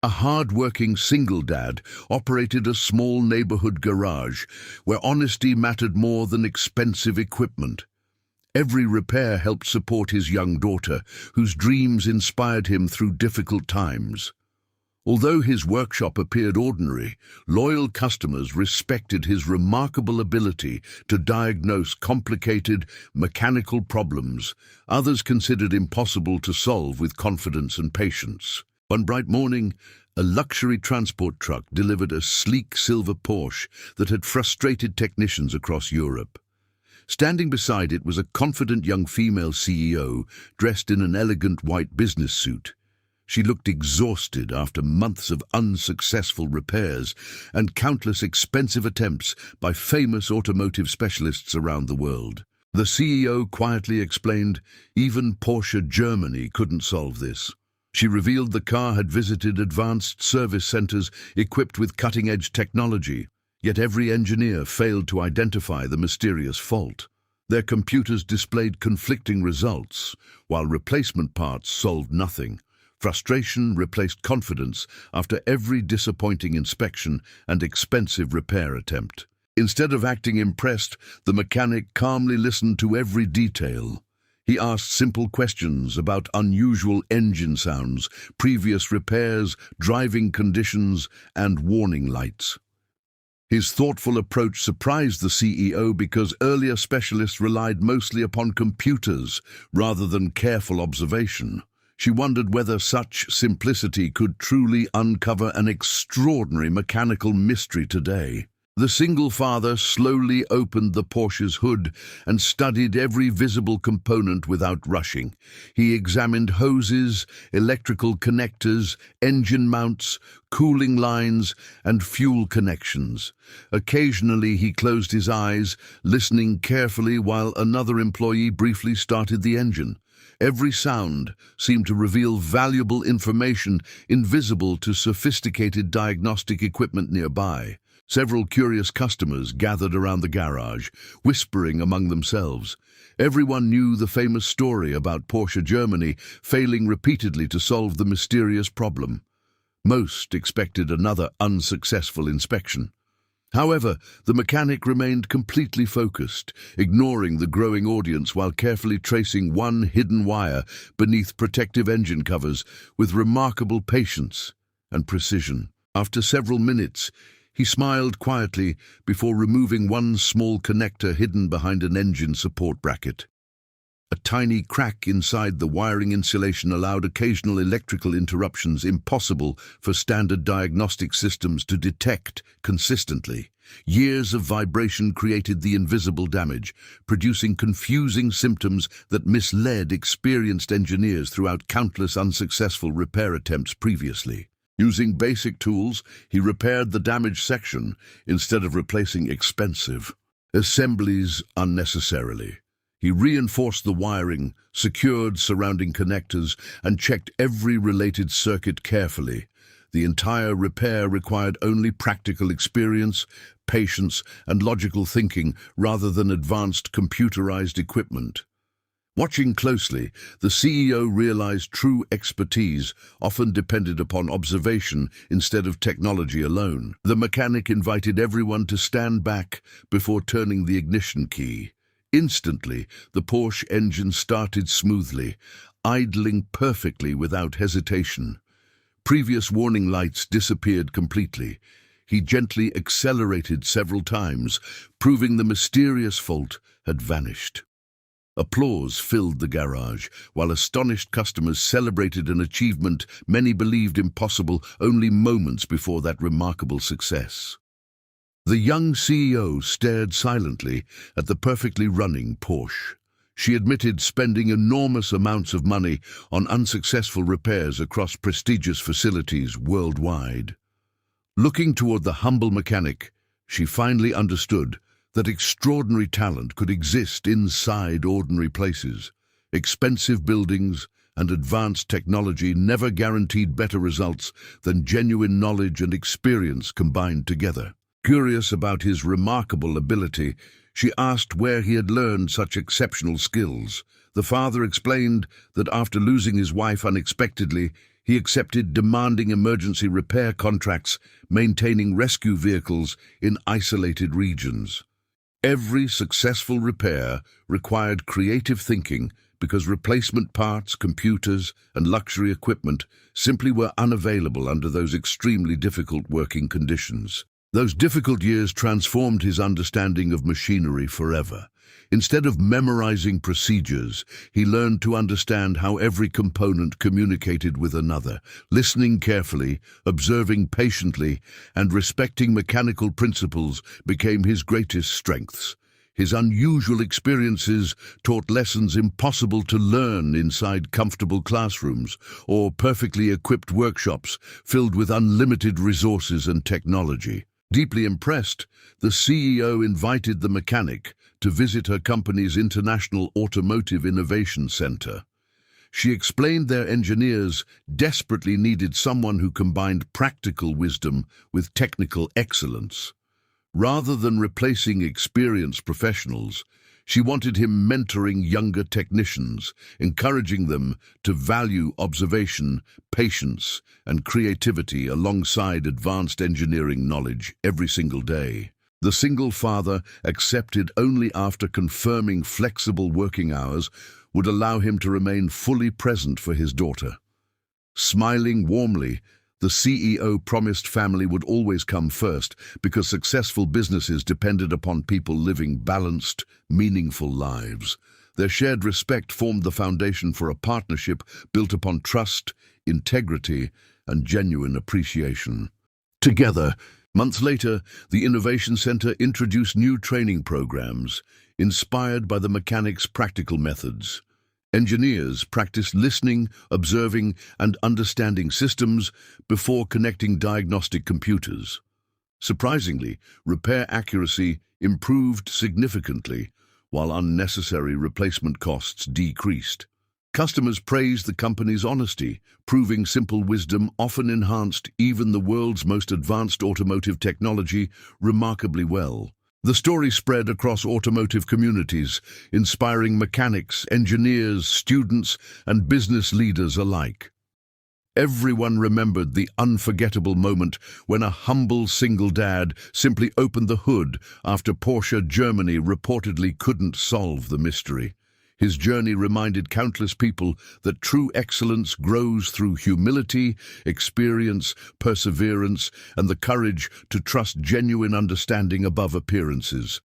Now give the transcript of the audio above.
A hard-working single dad operated a small neighborhood garage where honesty mattered more than expensive equipment. Every repair helped support his young daughter, whose dreams inspired him through difficult times. Although his workshop appeared ordinary, loyal customers respected his remarkable ability to diagnose complicated mechanical problems others considered impossible to solve with confidence and patience. One bright morning, a luxury transport truck delivered a sleek silver Porsche that had frustrated technicians across Europe. Standing beside it was a confident young female CEO dressed in an elegant white business suit. She looked exhausted after months of unsuccessful repairs and countless expensive attempts by famous automotive specialists around the world. The CEO quietly explained, even Porsche Germany couldn't solve this. She revealed the car had visited advanced service centers equipped with cutting-edge technology, yet every engineer failed to identify the mysterious fault. Their computers displayed conflicting results, while replacement parts solved nothing. Frustration replaced confidence after every disappointing inspection and expensive repair attempt. Instead of acting impressed, the mechanic calmly listened to every detail. He asked simple questions about unusual engine sounds, previous repairs, driving conditions, and warning lights. His thoughtful approach surprised the CEO because earlier specialists relied mostly upon computers rather than careful observation. She wondered whether such simplicity could truly uncover an extraordinary mechanical mystery today. The single father slowly opened the Porsche's hood and studied every visible component without rushing. He examined hoses, electrical connectors, engine mounts, cooling lines, and fuel connections. Occasionally he closed his eyes, listening carefully while another employee briefly started the engine. Every sound seemed to reveal valuable information invisible to sophisticated diagnostic equipment nearby. Several curious customers gathered around the garage, whispering among themselves. Everyone knew the famous story about Porsche Germany failing repeatedly to solve the mysterious problem. Most expected another unsuccessful inspection. However, the mechanic remained completely focused, ignoring the growing audience while carefully tracing one hidden wire beneath protective engine covers with remarkable patience and precision. After several minutes, he smiled quietly before removing one small connector hidden behind an engine support bracket. A tiny crack inside the wiring insulation allowed occasional electrical interruptions impossible for standard diagnostic systems to detect consistently. Years of vibration created the invisible damage, producing confusing symptoms that misled experienced engineers throughout countless unsuccessful repair attempts previously. Using basic tools, he repaired the damaged section instead of replacing expensive assemblies unnecessarily. He reinforced the wiring, secured surrounding connectors, and checked every related circuit carefully. The entire repair required only practical experience, patience, and logical thinking rather than advanced computerized equipment. Watching closely, the CEO realized true expertise often depended upon observation instead of technology alone. The mechanic invited everyone to stand back before turning the ignition key. Instantly, the Porsche engine started smoothly, idling perfectly without hesitation. Previous warning lights disappeared completely. He gently accelerated several times, proving the mysterious fault had vanished. Applause filled the garage, while astonished customers celebrated an achievement many believed impossible only moments before that remarkable success. The young CEO stared silently at the perfectly running Porsche. She admitted spending enormous amounts of money on unsuccessful repairs across prestigious facilities worldwide. Looking toward the humble mechanic, she finally understood that extraordinary talent could exist inside ordinary places. Expensive buildings and advanced technology never guaranteed better results than genuine knowledge and experience combined together. Curious about his remarkable ability, she asked where he had learned such exceptional skills. The father explained that after losing his wife unexpectedly, He accepted demanding emergency repair contracts, maintaining rescue vehicles in isolated regions. Every successful repair required creative thinking because replacement parts, computers, and luxury equipment simply were unavailable under those extremely difficult working conditions. Those difficult years transformed his understanding of machinery forever. Instead of memorizing procedures, he learned to understand how every component communicated with another, listening carefully, observing patiently, and respecting mechanical principles became his greatest strengths. His unusual experiences taught lessons impossible to learn inside comfortable classrooms or perfectly equipped workshops filled with unlimited resources and technology. Deeply impressed, the CEO invited the mechanic to visit her company's International Automotive Innovation Center. She explained their engineers desperately needed someone who combined practical wisdom with technical excellence. Rather than replacing experienced professionals, she wanted him mentoring younger technicians, encouraging them to value observation, patience, and creativity alongside advanced engineering knowledge every single day. The single father, accepted only after confirming flexible working hours, would allow him to remain fully present for his daughter. Smiling warmly, the CEO promised family would always come first because successful businesses depended upon people living balanced, meaningful lives. Their shared respect formed the foundation for a partnership built upon trust, integrity, and genuine appreciation. Together, months later, the Innovation Center introduced new training programs inspired by the mechanic's practical methods. Engineers practiced listening, observing, and understanding systems before connecting diagnostic computers. Surprisingly, repair accuracy improved significantly, while unnecessary replacement costs decreased. Customers praised the company's honesty, proving simple wisdom often enhanced even the world's most advanced automotive technology remarkably well. The story spread across automotive communities, inspiring mechanics, engineers, students, and business leaders alike. Everyone remembered the unforgettable moment when a humble single dad simply opened the hood after Porsche Germany reportedly couldn't solve the mystery. His journey reminded countless people that true excellence grows through humility, experience, perseverance, and the courage to trust genuine understanding above appearances.